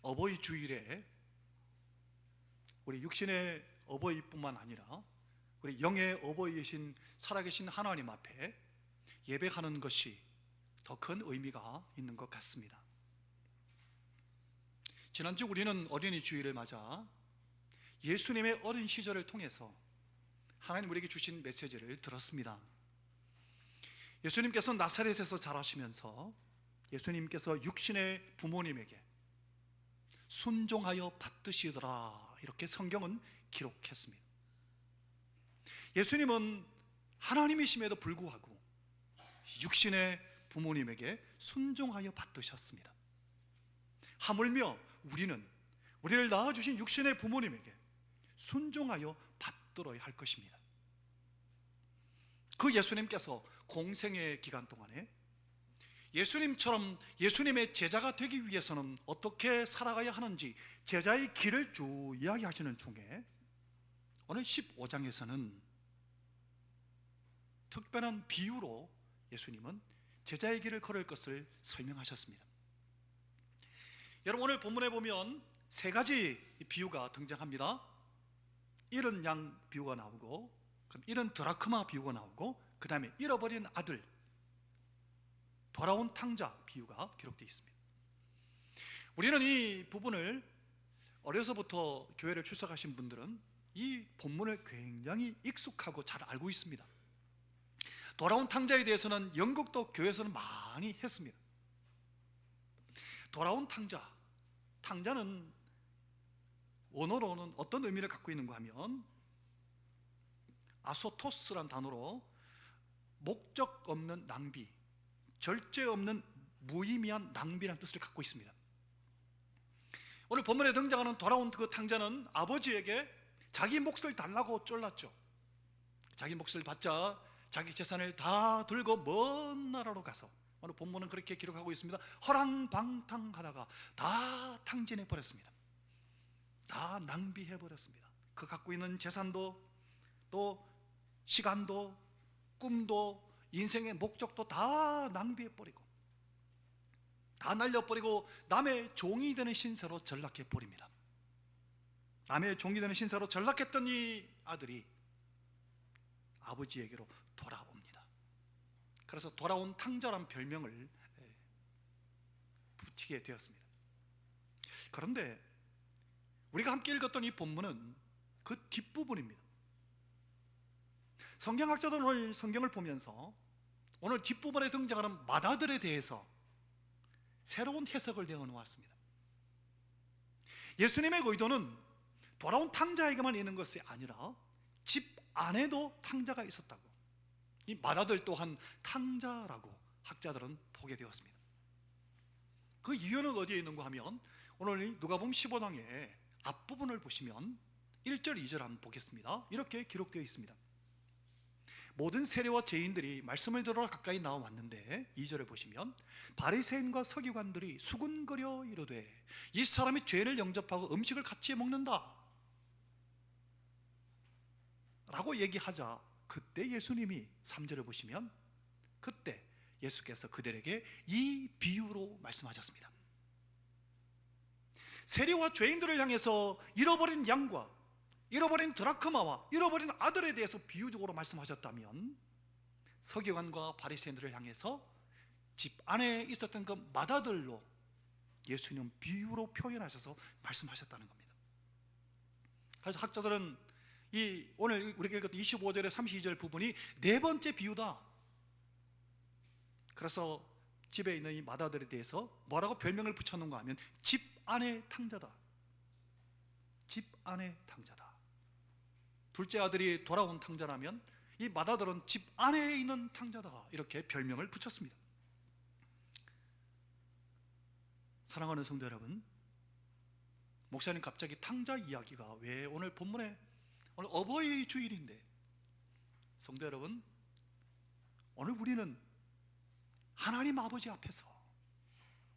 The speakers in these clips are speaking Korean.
어버이 주일에 우리 육신의 어버이뿐만 아니라 우리 영의 어버이이신 살아계신 하나님 앞에 예배하는 것이 더 큰 의미가 있는 것 같습니다. 지난주 우리는 어린이 주일을 맞아 예수님의 어린 시절을 통해서 하나님 우리에게 주신 메시지를 들었습니다. 예수님께서 나사렛에서 자라시면서 예수님께서 육신의 부모님에게 순종하여 받드시더라, 이렇게 성경은 기록했습니다. 예수님은 하나님이심에도 불구하고 육신의 부모님에게 순종하여 받드셨습니다. 하물며 우리를 낳아주신 육신의 부모님에게 순종하여 받들어야 할 것입니다. 그 예수님께서 공생의 기간 동안에 예수님처럼 예수님의 제자가 되기 위해서는 어떻게 살아가야 하는지 제자의 길을 쭉 이야기하시는 중에 오늘 15장에서는 특별한 비유로 예수님은 제자의 길을 걸을 것을 설명하셨습니다. 여러분, 오늘 본문에 보면 세 가지 비유가 등장합니다. 잃은 양 비유가 나오고, 잃은 드라크마 비유가 나오고, 그 다음에 잃어버린 아들, 돌아온 탕자 비유가 기록되어 있습니다. 우리는 이 부분을 어려서부터 교회를 출석하신 분들은 이 본문을 굉장히 익숙하고 잘 알고 있습니다. 돌아온 탕자에 대해서는 영국도 교회에서는 많이 했습니다. 돌아온 탕자는 원어로는 어떤 의미를 갖고 있는가 하면 아소토스란 단어로 목적 없는 낭비, 절제 없는 무의미한 낭비라는 뜻을 갖고 있습니다. 오늘 본문에 등장하는 돌아온 그 탕자는 아버지에게 자기 몫을 달라고 쫄랐죠. 자기 몫을 받자 자기 재산을 다 들고 먼 나라로 가서, 오늘 본문은 그렇게 기록하고 있습니다, 허랑방탕하다가 다 탕진해 버렸습니다. 다 낭비해 버렸습니다. 그 갖고 있는 재산도, 또 시간도, 꿈도, 인생의 목적도 다 낭비해 버리고, 다 날려버리고 남의 종이 되는 신세로 전락해 버립니다. 남의 종이 되는 신세로 전락했던 이 아들이 아버지에게로 돌아옵니다. 그래서 돌아온 탕자란 별명을 붙이게 되었습니다. 그런데 우리가 함께 읽었던 이 본문은 그 뒷부분입니다. 성경학자들은 오늘 성경을 보면서 오늘 뒷부분에 등장하는 맏아들에 대해서 새로운 해석을 내어 놓았습니다. 예수님의 의도는 돌아온 탕자에게만 있는 것이 아니라 집 안에도 탕자가 있었다고, 이 맏아들 또한 탕자라고 학자들은 보게 되었습니다. 그 이유는 어디에 있는가 하면 오늘 누가복음 15장의 앞부분을 보시면 1절 2절 한번 보겠습니다. 이렇게 기록되어 있습니다. 모든 세리와 죄인들이 말씀을 들으러 가까이 나와왔는데, 2절을 보시면 바리새인과 서기관들이 수군거려 이르되 이 사람이 죄를 영접하고 음식을 같이 먹는다 라고 얘기하자, 그때 예수님이 3절을 보시면 그때 예수께서 그들에게 이 비유로 말씀하셨습니다. 세리와 죄인들을 향해서 잃어버린 양과 잃어버린 드라크마와 잃어버린 아들에 대해서 비유적으로 말씀하셨다면, 서기관과 바리새인들을 향해서 집 안에 있었던 그 맏아들로 예수님은 비유로 표현하셔서 말씀하셨다는 겁니다. 그래서 학자들은 이 오늘 우리가 읽었던 25절에 32절 부분이 네 번째 비유다. 그래서 집에 있는 이 맏아들에 대해서 뭐라고 별명을 붙였는가 하면 집 안의 탕자다. 집 안의 탕자다. 둘째 아들이 돌아온 탕자라면 이 맏아들은 집 안에 있는 탕자다, 이렇게 별명을 붙였습니다. 사랑하는 성도 여러분, 목사님 갑자기 탕자 이야기가 왜 오늘 본문에, 오늘 어버이 주일인데, 성도 여러분, 오늘 우리는 하나님 아버지 앞에서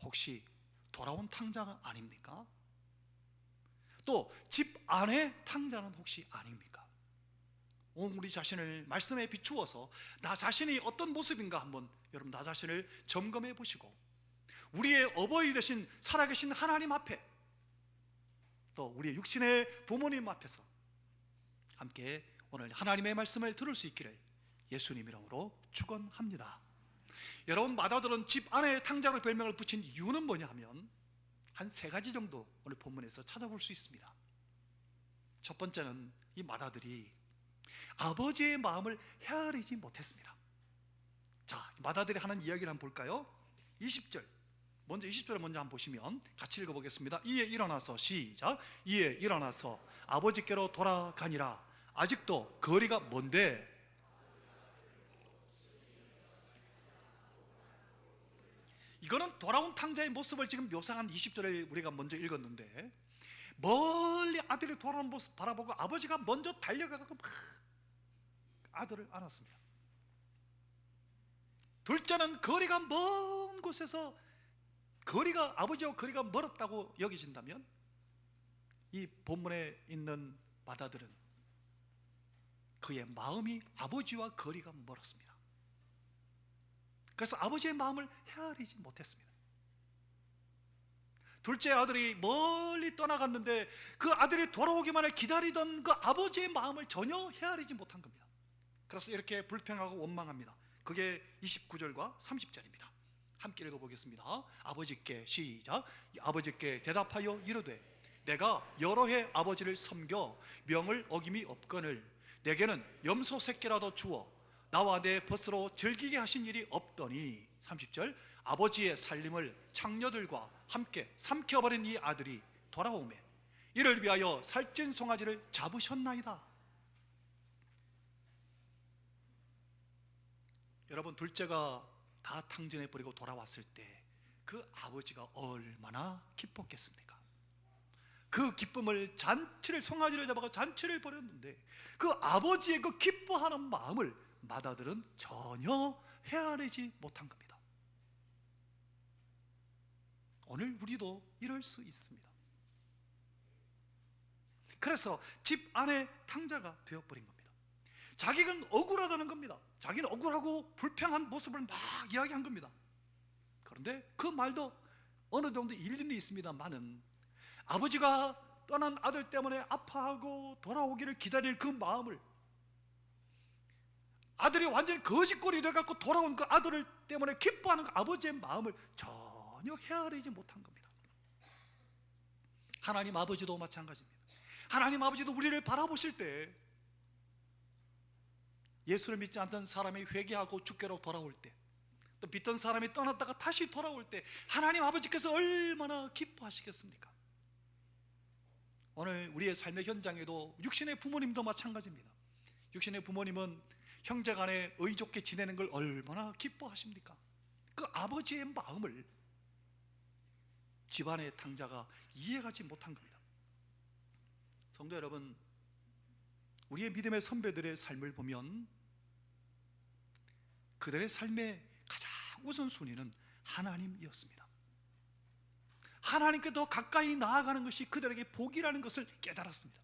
혹시 돌아온 탕자가 아닙니까? 또 집 안의 탕자는 혹시 아닙니까? 오늘 우리 자신을 말씀에 비추어서 나 자신이 어떤 모습인가 한번 여러분 나 자신을 점검해 보시고, 우리의 어버이 되신 살아계신 하나님 앞에 또 우리의 육신의 부모님 앞에서 함께 오늘 하나님의 말씀을 들을 수 있기를 예수님 이름으로 축원합니다. 여러분, 마다들은 집 안에 탕자로 별명을 붙인 이유는 뭐냐 하면 한 세 가지 정도 오늘 본문에서 찾아볼 수 있습니다. 첫 번째는 이 마다들이 아버지의 마음을 헤아리지 못했습니다. 자, 마다들이 하는 이야기를 한번 볼까요? 20절 먼저 20절을 먼저 한번 보시면 같이 읽어보겠습니다. 이에 일어나서 시작. 이에 일어나서 아버지께로 돌아가니라. 아직도 거리가 먼데. 이거는 돌아온 탕자의 모습을 지금 묘사한 20절을 우리가 먼저 읽었는데, 멀리 아들이 돌아오는 모습 바라보고 아버지가 먼저 달려가고 막 아들을 안았습니다. 둘째는 거리가 먼 곳에서 아버지와 거리가 멀었다고 여기진다면, 이 본문에 있는 마다들은 그의 마음이 아버지와 거리가 멀었습니다. 그래서 아버지의 마음을 헤아리지 못했습니다. 둘째 아들이 멀리 떠나갔는데 그 아들이 돌아오기만을 기다리던 그 아버지의 마음을 전혀 헤아리지 못한 겁니다. 그래서 이렇게 불평하고 원망합니다. 그게 29절과 30절입니다. 함께 읽어보겠습니다. 아버지께 시작. 아버지께 대답하여 이르되 내가 여러 해 아버지를 섬겨 명을 어김이 없거늘 내게는 염소 새끼라도 주어 나와 내 벗으로 즐기게 하신 일이 없더니. 30절 아버지의 살림을 창녀들과 함께 삼켜버린 이 아들이 돌아오매 이를 위하여 살찐 송아지를 잡으셨나이다. 여러분, 둘째가 다 탕진해버리고 돌아왔을 때 그 아버지가 얼마나 기뻤겠습니까? 그 기쁨을 송아지를 잡아가 잔치를 벌였는데 그 아버지의 그 기뻐하는 마음을 마다들은 전혀 헤아리지 못한 겁니다. 오늘 우리도 이럴 수 있습니다. 그래서 집 안에 탕자가 되어버린 겁니다. 자기는 억울하다는 겁니다. 자기는 억울하고 불평한 모습을 막 이야기한 겁니다. 그런데 그 말도 어느 정도 일리는 있습니다만은 아버지가 떠난 아들 때문에 아파하고 돌아오기를 기다릴 그 마음을, 아들이 완전히 거짓골이 돼갖고 돌아온 그 아들을 때문에 기뻐하는 그 아버지의 마음을 전혀 헤아리지 못한 겁니다. 하나님 아버지도 마찬가지입니다. 하나님 아버지도 우리를 바라보실 때 예수를 믿지 않던 사람이 회개하고 주께로 돌아올 때, 또 믿던 사람이 떠났다가 다시 돌아올 때 하나님 아버지께서 얼마나 기뻐하시겠습니까? 오늘 우리의 삶의 현장에도 육신의 부모님도 마찬가지입니다. 육신의 부모님은 형제간에 의좋게 지내는 걸 얼마나 기뻐하십니까? 그 아버지의 마음을 집안의 탕자가 이해하지 못한 겁니다. 성도 여러분, 우리의 믿음의 선배들의 삶을 보면 그들의 삶의 가장 우선순위는 하나님이었습니다. 하나님께 더 가까이 나아가는 것이 그들에게 복이라는 것을 깨달았습니다.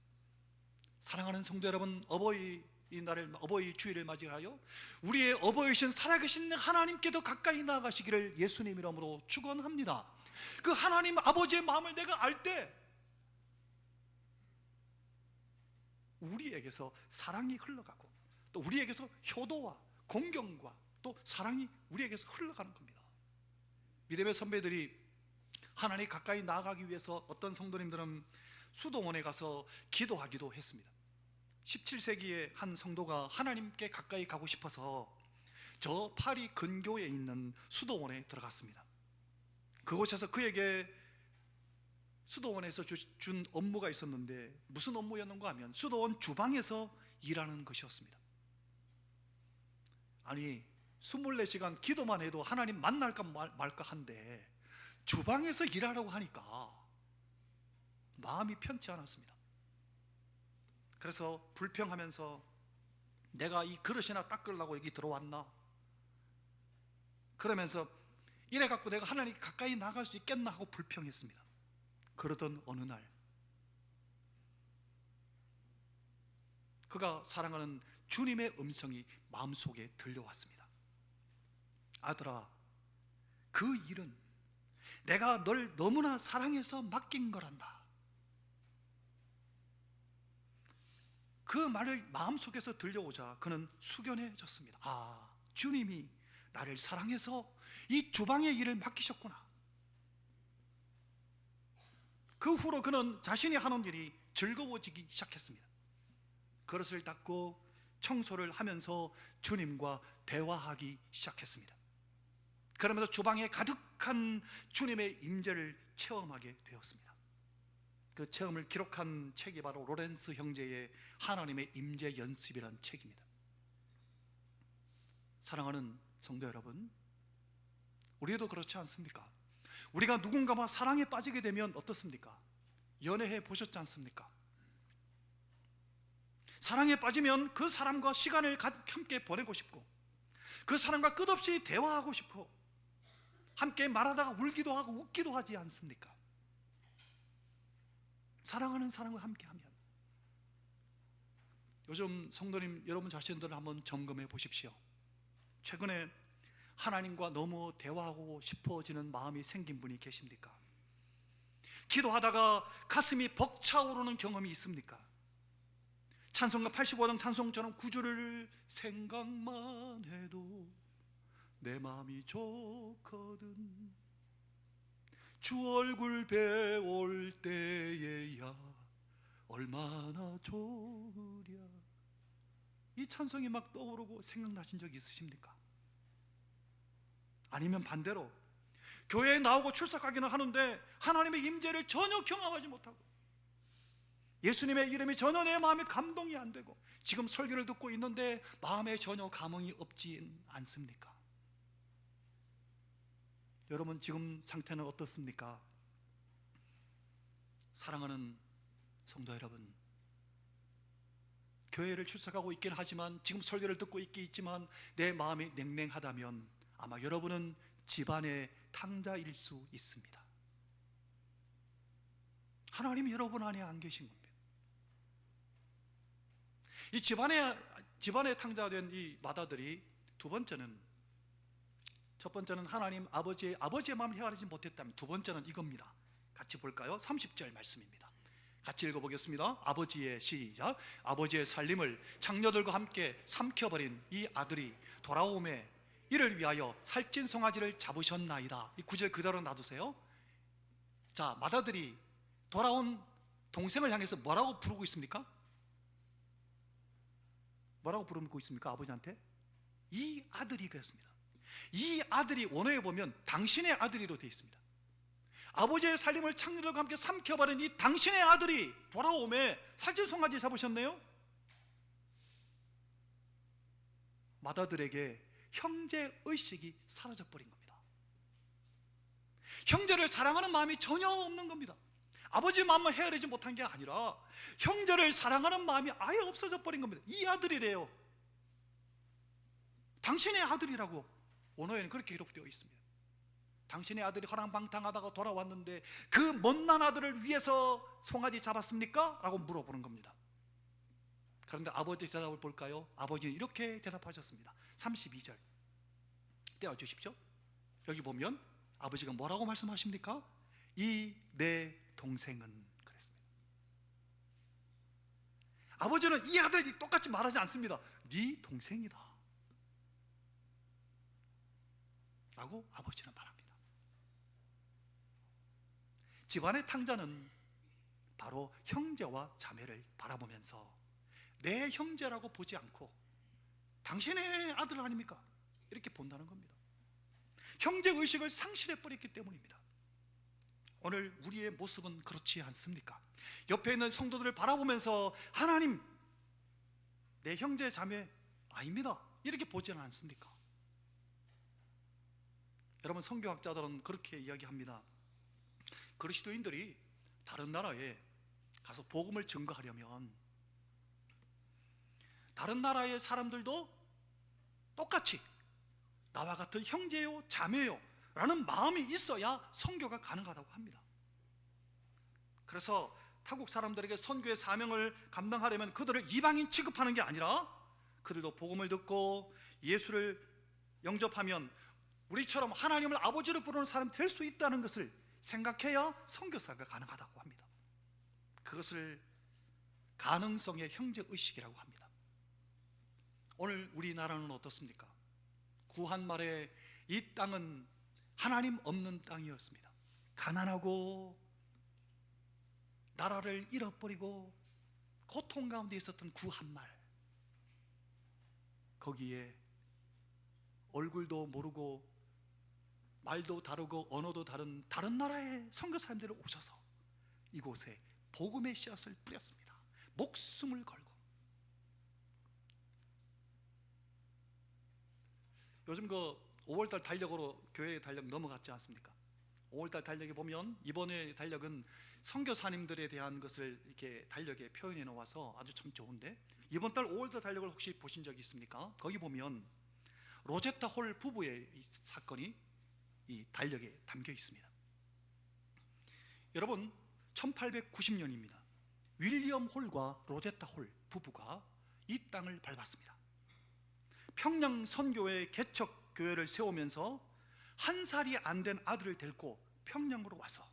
사랑하는 성도 여러분, 어버이 주일을 맞이하여 우리의 어버이신 살아계신 하나님께 더 가까이 나아가시기를 예수님 이름으로 축원합니다. 그 하나님 아버지의 마음을 내가 알 때 우리에게서 사랑이 흘러가고 또 우리에게서 효도와 공경과 또 사랑이 우리에게서 흘러가는 겁니다. 믿음의 선배들이 하나님 가까이 나아가기 위해서 어떤 성도님들은 수도원에 가서 기도하기도 했습니다. 17세기에 한 성도가 하나님께 가까이 가고 싶어서 저 파리 근교에 있는 수도원에 들어갔습니다. 그곳에서 그에게 수도원에서 준 업무가 있었는데 무슨 업무였는가 하면 수도원 주방에서 일하는 것이었습니다. 아니, 24시간 기도만 해도 하나님 만날까 말까 한데 주방에서 일하라고 하니까 마음이 편치 않았습니다. 그래서 불평하면서 내가 이 그릇이나 닦으려고 여기 들어왔나? 그러면서 이래 갖고 내가 하나님 가까이 나갈 수 있겠나 하고 불평했습니다. 그러던 어느 날 그가 사랑하는 주님의 음성이 마음속에 들려왔습니다. 아들아, 그 일은 내가 널 너무나 사랑해서 맡긴 거란다. 그 말을 마음속에서 들려오자 그는 숙연해졌습니다. 아, 주님이 나를 사랑해서 이 주방의 일을 맡기셨구나. 그 후로 그는 자신이 하는 일이 즐거워지기 시작했습니다. 그릇을 닦고 청소를 하면서 주님과 대화하기 시작했습니다. 그러면서 주방에 가득한 주님의 임재를 체험하게 되었습니다. 그 체험을 기록한 책이 바로 로렌스 형제의 하나님의 임재 연습이라는 책입니다. 사랑하는 성도 여러분, 우리도 그렇지 않습니까? 우리가 누군가와 사랑에 빠지게 되면 어떻습니까? 연애해 보셨지 않습니까? 사랑에 빠지면 그 사람과 시간을 함께 보내고 싶고, 그 사람과 끝없이 대화하고 싶고, 함께 말하다가 울기도 하고 웃기도 하지 않습니까? 사랑하는 사람과 함께하면. 요즘 성도님 여러분 자신들을 한번 점검해 보십시오. 최근에 하나님과 너무 대화하고 싶어지는 마음이 생긴 분이 계십니까? 기도하다가 가슴이 벅차오르는 경험이 있습니까? 찬송가 85장 찬송처럼 구주를 생각만 해도 내 마음이 좋거든. 주 얼굴 배울 때에야 얼마나 좋으랴. 이 찬송이 막 떠오르고 생각나신 적 있으십니까? 아니면 반대로 교회에 나오고 출석하기는 하는데 하나님의 임재를 전혀 경험하지 못하고, 예수님의 이름이 전혀 내 마음에 감동이 안 되고, 지금 설교를 듣고 있는데 마음에 전혀 감흥이 없진 않습니까? 여러분 지금 상태는 어떻습니까? 사랑하는 성도 여러분, 교회를 출석하고 있긴 하지만, 지금 설교를 듣고 있지만 내 마음이 냉랭하다면 아마 여러분은 집안의 탕자일 수 있습니다. 하나님이 여러분 안에 안 계신 겁니다. 이 집안의 탕자된 이 마다들이 두 번째는, 첫 번째는 하나님 아버지의 마음을 헤아리지 못했다면, 두 번째는 이겁니다. 같이 볼까요? 30절 말씀입니다. 같이 읽어보겠습니다. 시작. 아버지의 살림을 장녀들과 함께 삼켜버린 이 아들이 돌아오매 이를 위하여 살찐 송아지를 잡으셨나이다. 이 구절 그대로 놔두세요. 자, 마다들이 돌아온 동생을 향해서 뭐라고 부르고 있습니까? 뭐라고 부르고 있습니까? 아버지한테? 이 아들이 그랬습니다. 이 아들이 원어에 보면 당신의 아들이로 되어 있습니다. 아버지의 살림을 창녀들과 함께 삼켜버린 이 당신의 아들이 돌아오매 살찐 송아지 잡으셨네요. 마다들에게 형제의식이 사라져버린 겁니다. 형제를 사랑하는 마음이 전혀 없는 겁니다. 아버지 마음을 헤아리지 못한 게 아니라 형제를 사랑하는 마음이 아예 없어져 버린 겁니다. 이 아들이래요. 당신의 아들이라고 원어에는 그렇게 기록되어 있습니다. 당신의 아들이 허랑방탕하다가 돌아왔는데 그 못난 아들을 위해서 송아지 잡았습니까? 라고 물어보는 겁니다. 그런데 아버지의 대답을 볼까요? 아버지는 이렇게 대답하셨습니다. 32절 떼어주십시오. 여기 보면 아버지가 뭐라고 말씀하십니까? 이 내 동생은 그랬습니다. 아버지는 이 아들이 똑같이 말하지 않습니다. 네 동생이다 라고 아버지는 말합니다. 집안의 탕자는 바로 형제와 자매를 바라보면서 내 형제라고 보지 않고 당신의 아들 아닙니까? 이렇게 본다는 겁니다. 형제의식을 상실해버렸기 때문입니다. 오늘 우리의 모습은 그렇지 않습니까? 옆에 있는 성도들을 바라보면서 하나님, 내 형제 자매 아닙니다, 이렇게 보지는 않습니까? 여러분, 선교학자들은 그렇게 이야기합니다. 그리스도인들이 다른 나라에 가서 복음을 증거하려면 다른 나라의 사람들도 똑같이 나와 같은 형제요 자매요 라는 마음이 있어야 선교가 가능하다고 합니다. 그래서 타국 사람들에게 선교의 사명을 감당하려면 그들을 이방인 취급하는 게 아니라 그들도 복음을 듣고 예수를 영접하면 우리처럼 하나님을 아버지로 부르는 사람이 될 수 있다는 것을 생각해야 선교사가 가능하다고 합니다. 그것을 가능성의 형제의식이라고 합니다. 오늘 우리나라는 어떻습니까? 구한 말에 이 땅은 하나님 없는 땅이었습니다. 가난하고 나라를 잃어버리고 고통 가운데 있었던 구한 말, 거기에 얼굴도 모르고 말도 다르고 언어도 다른 나라의 선교사님들이 오셔서 이곳에 복음의 씨앗을 뿌렸습니다. 목숨을 걸고. 요즘 그 5월달 달력으로 교회의 달력 넘어갔지 않습니까? 5월달 달력에 보면 이번에 달력은 선교사님들에 대한 것을 이렇게 달력에 표현해 놓아서 아주 참 좋은데, 이번 달 5월달 달력을 혹시 보신 적이 있습니까? 거기 보면 로제타 홀 부부의 이 사건이 이 달력에 담겨 있습니다. 여러분, 1890년입니다. 윌리엄 홀과 로제타 홀 부부가 이 땅을 밟았습니다. 평양 선교회 개척 교회를 세우면서 한 살이 안 된 아들을 데리고 평양으로 와서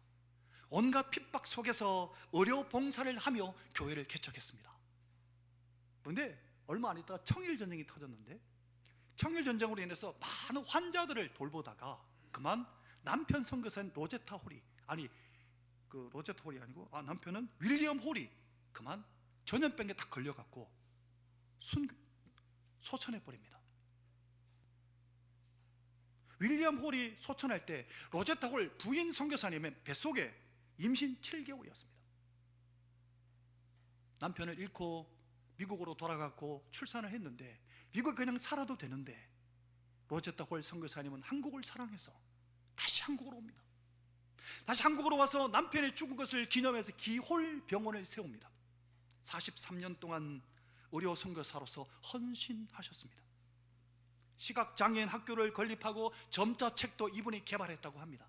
온갖 핍박 속에서 의료 봉사를 하며 교회를 개척했습니다. 그런데 얼마 안 있다가 청일전쟁이 터졌는데, 청일전쟁으로 인해서 많은 환자들을 돌보다가 그만 남편 선교사인 로제타 홀이, 아니 그 로제타 홀이 아니고 남편은 윌리엄 홀이 그만 전염병에 딱 걸려갖고 소천해 버립니다. 윌리엄 홀이 소천할 때 로제타 홀 부인 선교사님의 뱃속에 임신 7개월이었습니다. 남편을 잃고 미국으로 돌아갔고 출산을 했는데, 미국에 그냥 살아도 되는데 로제타 홀 선교사님은 한국을 사랑해서 다시 한국으로 옵니다. 다시 한국으로 와서 남편이 죽은 것을 기념해서 기홀 병원을 세웁니다. 43년 동안 의료 선교사로서 헌신하셨습니다. 시각장애인 학교를 건립하고 점자책도 이분이 개발했다고 합니다.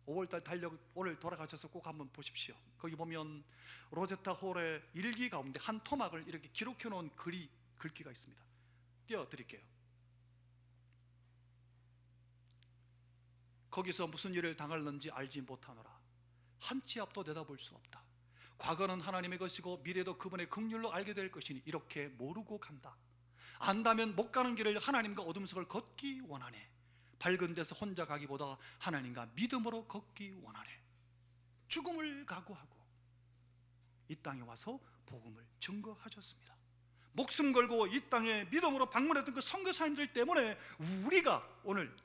5월달 달력 오늘 돌아가셔서 꼭 한번 보십시오. 거기 보면 로제타 홀의 일기 가운데 한 토막을 이렇게 기록해 놓은 글귀가 있습니다. 띄워드릴게요. 거기서 무슨 일을 당할는지 알지 못하노라. 한 치 앞도 내다볼 수 없다. 과거는 하나님의 것이고 미래도 그분의 긍휼로 알게 될 것이니 이렇게 모르고 간다. 안다면 못 가는 길을 하나님과 어둠 속을 걷기 원하네. 밝은 데서 혼자 가기보다 하나님과 믿음으로 걷기 원하네. 죽음을 각오하고 이 땅에 와서 복음을 증거하셨습니다. 목숨 걸고 이 땅에 믿음으로 방문했던 그 선교사님들 때문에 우리가 오늘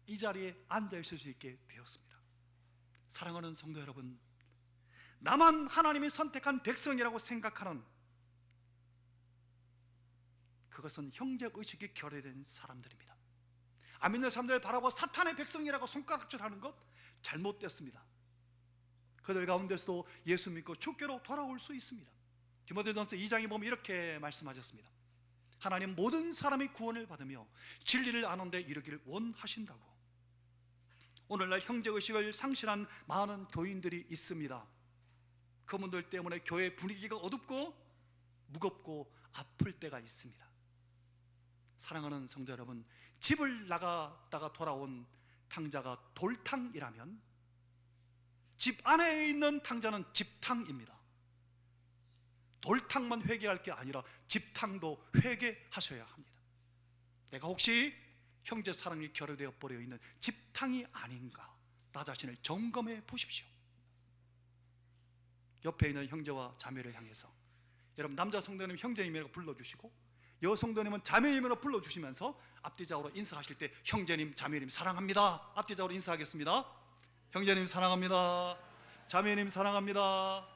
이 자리에 앉아 있을 수 있게 되었습니다. 사랑하는 성도 여러분, 나만 하나님이 선택한 백성이라고 생각하는, 그것은 형제의식이 결여된 사람들입니다. 안 믿는 사람들을 바라보고 사탄의 백성이라고 손가락질하는 것 잘못됐습니다. 그들 가운데서도 예수 믿고 주께로 돌아올 수 있습니다. 디모데전서 2장에 보면 이렇게 말씀하셨습니다. 하나님 모든 사람이 구원을 받으며 진리를 아는 데 이르기를 원하신다고. 오늘날 형제의식을 상실한 많은 교인들이 있습니다. 그분들 때문에 교회 분위기가 어둡고 무겁고 아플 때가 있습니다. 사랑하는 성도 여러분, 집을 나갔다가 돌아온 탕자가 돌탕이라면 집 안에 있는 탕자는 집탕입니다. 돌탕만 회개할 게 아니라 집탕도 회개하셔야 합니다. 내가 혹시 형제 사랑이 결여되어 버려 있는 집탕이 아닌가, 나 자신을 점검해 보십시오. 옆에 있는 형제와 자매를 향해서, 여러분 남자 성도님 형제님이라고 불러주시고 여 성도님은 자매님으로 불러주시면서 앞뒤좌우로 인사하실 때 형제님, 자매님 사랑합니다. 앞뒤좌우로 인사하겠습니다. 형제님 사랑합니다. 자매님 사랑합니다.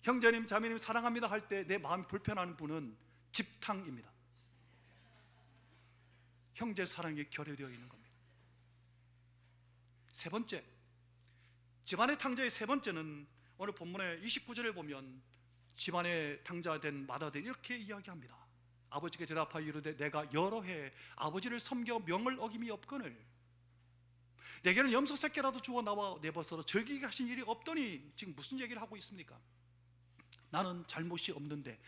형제님, 자매님 사랑합니다 할 때 내 마음이 불편한 분은 집탕입니다. 형제 사랑이 결여되어 있는 겁니다. 세 번째, 집안의 탕자의 세 번째는 오늘 본문의 29절을 보면 집안의 탕자된 맏아들이 이렇게 이야기합니다. 아버지께 대답하여 이르되 내가 여러 해 아버지를 섬겨 명을 어김이 없거늘 내게는 염소 새끼라도 주어 나와 내 벗으로 즐기게 하신 일이 없더니, 지금 무슨 얘기를 하고 있습니까? 나는 잘못이 없는데,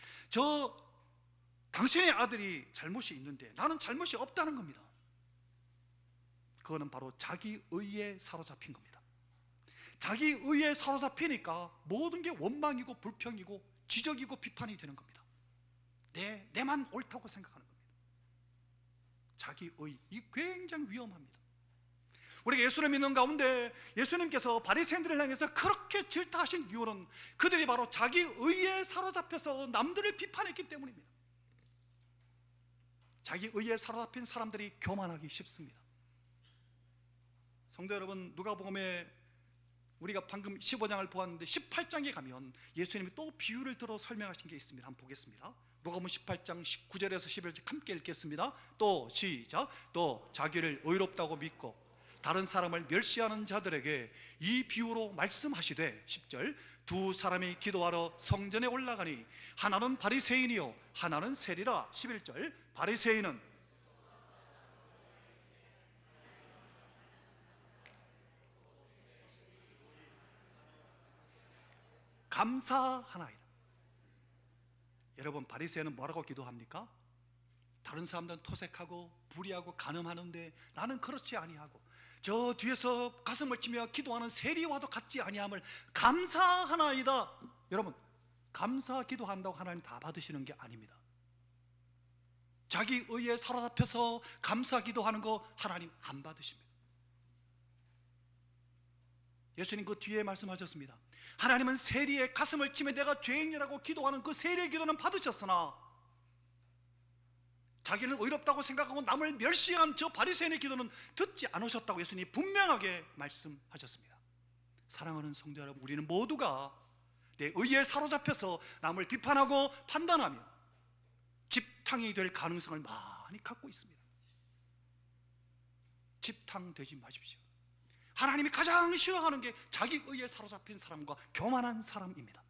당신의 아들이 잘못이 있는데 나는 잘못이 없다는 겁니다. 그거는 바로 자기 의에 사로잡힌 겁니다. 자기 의에 사로잡히니까 모든 게 원망이고 불평이고 지적이고 비판이 되는 겁니다. 내만 옳다고 생각하는 겁니다. 자기 의, 이 굉장히 위험합니다. 우리가 예수를 믿는 가운데 예수님께서 바리새인들을 향해서 그렇게 질타하신 이유는 그들이 바로 자기 의에 사로잡혀서 남들을 비판했기 때문입니다. 자기 의에 사로잡힌 사람들이 교만하기 쉽습니다. 성도 여러분, 누가복음에 우리가 방금 15장을 보았는데 18장에 가면 예수님이 또 비유를 들어 설명하신 게 있습니다. 한번 보겠습니다. 누가복음 18장 19절에서 11절 함께 읽겠습니다. 또 시작. 또 자기를 의롭다고 믿고 다른 사람을 멸시하는 자들에게 이 비유로 말씀하시되 10절 두 사람이 기도하러 성전에 올라가니 하나는 바리새인이요 하나는 세리라. 11절 바리새인은 감사하나이다. 여러분, 바리새인은 뭐라고 기도합니까? 다른 사람들은 토색하고 불의하고 간음하는데 나는 그렇지 아니하고 저 뒤에서 가슴을 치며 기도하는 세리와도 같지 아니함을 감사하나이다. 여러분, 감사 기도한다고 하나님 다 받으시는 게 아닙니다. 자기 의에 사로잡혀서 감사 기도하는 거 하나님 안 받으십니다. 예수님 그 뒤에 말씀하셨습니다. 하나님은 세리의 가슴을 치며 내가 죄인이라고 기도하는 그 세리의 기도는 받으셨으나 자기는 의롭다고 생각하고 남을 멸시한 저 바리새인의 기도는 듣지 않으셨다고 예수님이 분명하게 말씀하셨습니다. 사랑하는 성도 여러분, 우리는 모두가 내 의에 사로잡혀서 남을 비판하고 판단하며 집탕이 될 가능성을 많이 갖고 있습니다. 집탕되지 마십시오. 하나님이 가장 싫어하는 게 자기 의에 사로잡힌 사람과 교만한 사람입니다.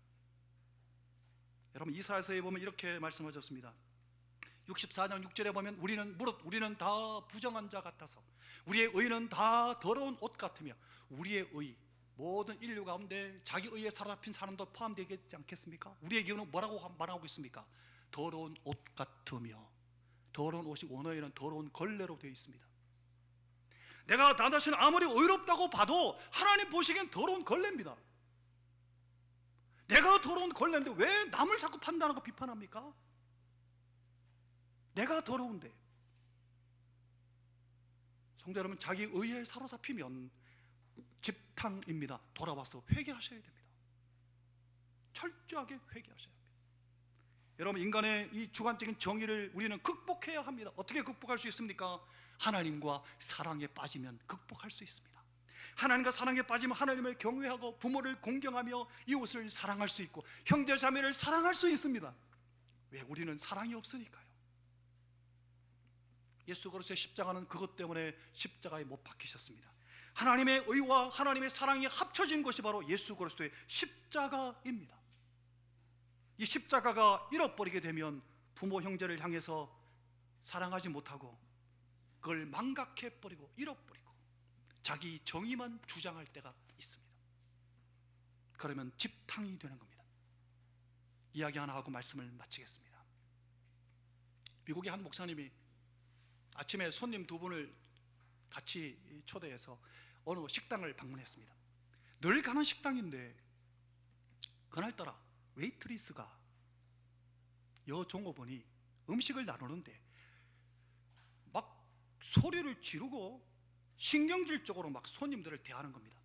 여러분, 이사야서에 보면 이렇게 말씀하셨습니다. 64장 6절에 보면 우리는 다 부정한 자 같아서 우리의 의는 다 더러운 옷 같으며 우리의 의, 모든 인류 가운데 자기 의에 사로잡힌 사람도 포함되지 않겠습니까? 우리의 기운은 뭐라고 말하고 있습니까? 더러운 옷 같으며, 더러운 옷이 원어에는 더러운 걸레로 되어 있습니다. 내가 나 자신을 아무리 의롭다고 봐도 하나님 보시기엔 더러운 걸레입니다. 내가 더러운 걸레인데 왜 남을 자꾸 판단하고 비판합니까? 내가 더러운데. 성도 여러분, 자기 의에 사로잡히면 집탕입니다. 돌아와서 회개하셔야 됩니다. 철저하게 회개하셔야 합니다. 여러분, 인간의 이 주관적인 정의를 우리는 극복해야 합니다. 어떻게 극복할 수 있습니까? 하나님과 사랑에 빠지면 극복할 수 있습니다. 하나님과 사랑에 빠지면 하나님을 경외하고 부모를 공경하며 이웃을 사랑할 수 있고 형제 자매를 사랑할 수 있습니다. 왜? 우리는 사랑이 없으니까요. 예수 그리스도의 십자가는 그것 때문에 십자가에 못 박히셨습니다. 하나님의 의와 하나님의 사랑이 합쳐진 것이 바로 예수 그리스도의 십자가입니다. 이 십자가가 잃어버리게 되면 부모 형제를 향해서 사랑하지 못하고 그걸 망각해버리고 잃어버리고 자기 정의만 주장할 때가 있습니다. 그러면 집탕이 되는 겁니다. 이야기 하나 하고 말씀을 마치겠습니다. 미국의 한 목사님이 아침에 손님 두 분을 같이 초대해서 어느 식당을 방문했습니다. 늘 가는 식당인데 그날따라 웨이트리스가 여 종업원이 음식을 나누는데 막 소리를 지르고 신경질적으로 막 손님들을 대하는 겁니다.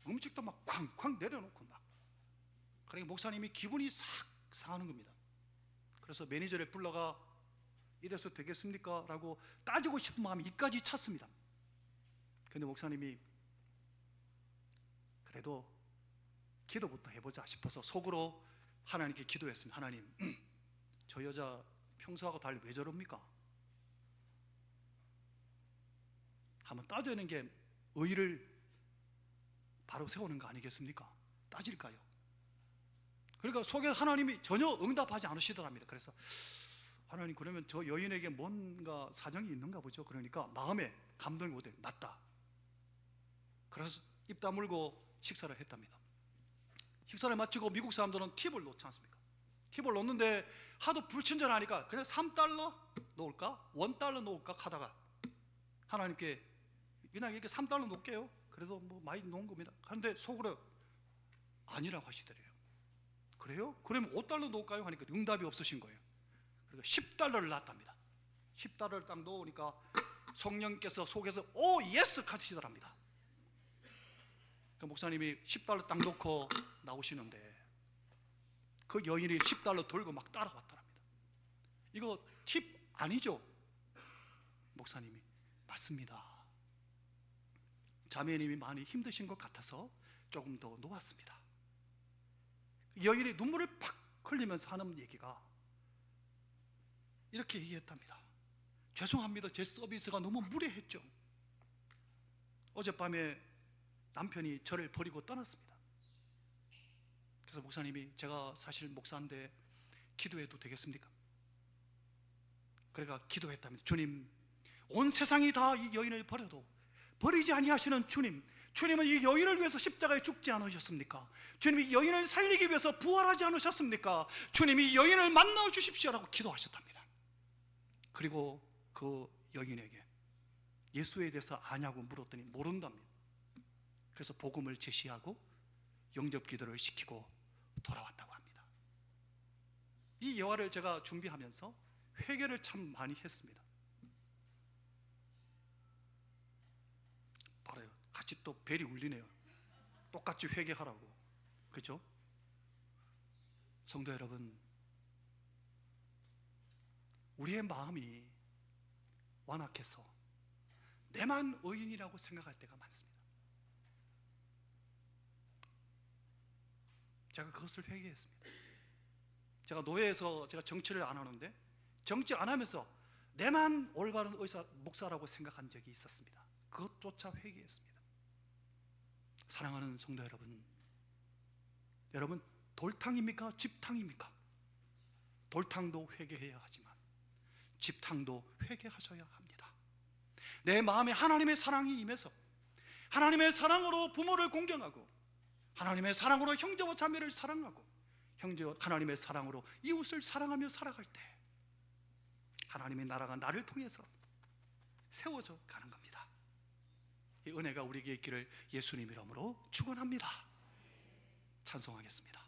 음식도 막 쾅쾅 내려놓고 막. 그러니까 목사님이 기분이 싹 상하는 겁니다. 그래서 매니저를 불러가 이래서 되겠습니까? 라고 따지고 싶은 마음이 이까지 찼습니다. 그런데 목사님이 그래도 기도부터 해보자 싶어서 속으로 하나님께 기도했습니다. 하나님, 저 여자 평소하고 달리 왜 저럽니까? 한번 따져내는 게 의를 바로 세우는 거 아니겠습니까? 따질까요? 그러니까 속에 하나님이 전혀 응답하지 않으시더랍니다. 그래서 하나님, 그러면 저 여인에게 뭔가 사정이 있는가 보죠. 그러니까 마음에 감동이 오되 맞다. 그래서 입 다물고 식사를 했답니다. 식사를 마치고 미국 사람들은 팁을 놓지 않습니까? 팁을 놓는데 하도 불친절하니까 그냥 $3 놓을까? $1 놓을까? 하다가 하나님께 그냥 이렇게 $3 놓을게요 그래도 뭐 많이 놓은 겁니다. 그런데 속으로 아니라고 하시더래요. 그래요? 그러면 5달러 놓을까요? 하니까 응답이 없으신 거예요. 그러니까 10달러를 놨답니다. 10달러를 딱 놓으니까 성령께서 속에서 오 예스 하시더랍니다. 그 목사님이 10달러 딱 놓고 나오시는데 그 여인이 10달러 들고 막 따라왔더랍니다. 이거 팁 아니죠? 목사님이 맞습니다. 자매님이 많이 힘드신 것 같아서 조금 더 놓았습니다. 여인이 눈물을 팍 흘리면서 하는 얘기가 이렇게 얘기했답니다. 죄송합니다. 제 서비스가 너무 무례했죠. 어젯밤에 남편이 저를 버리고 떠났습니다. 그래서 목사님이 제가 사실 목사인데 기도해도 되겠습니까? 그래가 기도했답니다. 주님, 온 세상이 다 이 여인을 버려도 버리지 아니하시는 주님, 주님은 이 여인을 위해서 십자가에 죽지 않으셨습니까? 주님이 이 여인을 살리기 위해서 부활하지 않으셨습니까? 주님이 이 여인을 만나 주십시오라고 기도하셨답니다. 그리고 그 여인에게 예수에 대해서 아냐고 물었더니 모른답니다. 그래서 복음을 제시하고 영접 기도를 시키고 돌아왔다고 합니다. 이 여화를 제가 준비하면서 회개를 참 많이 했습니다. 바로요. 같이 또 벨이 울리네요. 똑같이 회개하라고. 그죠? 성도 여러분, 우리의 마음이 완악해서 내만 의인이라고 생각할 때가 많습니다. 제가 그것을 회개했습니다. 제가 노예에서 제가 정치를 안 하는데 정치 안 하면서 내만 올바른 의사, 목사라고 생각한 적이 있었습니다. 그것조차 회개했습니다. 사랑하는 성도 여러분, 여러분 돌탕입니까? 집탕입니까? 돌탕도 회개해야 하지만 집탕도 회개하셔야 합니다. 내 마음에 하나님의 사랑이 임해서 하나님의 사랑으로 부모를 공경하고 하나님의 사랑으로 형제와 자매를 사랑하고 하나님의 사랑으로 이웃을 사랑하며 살아갈 때 하나님의 나라가 나를 통해서 세워져 가는 겁니다. 이 은혜가 우리에게 있기를 예수님 이름으로 축원합니다. 찬송하겠습니다.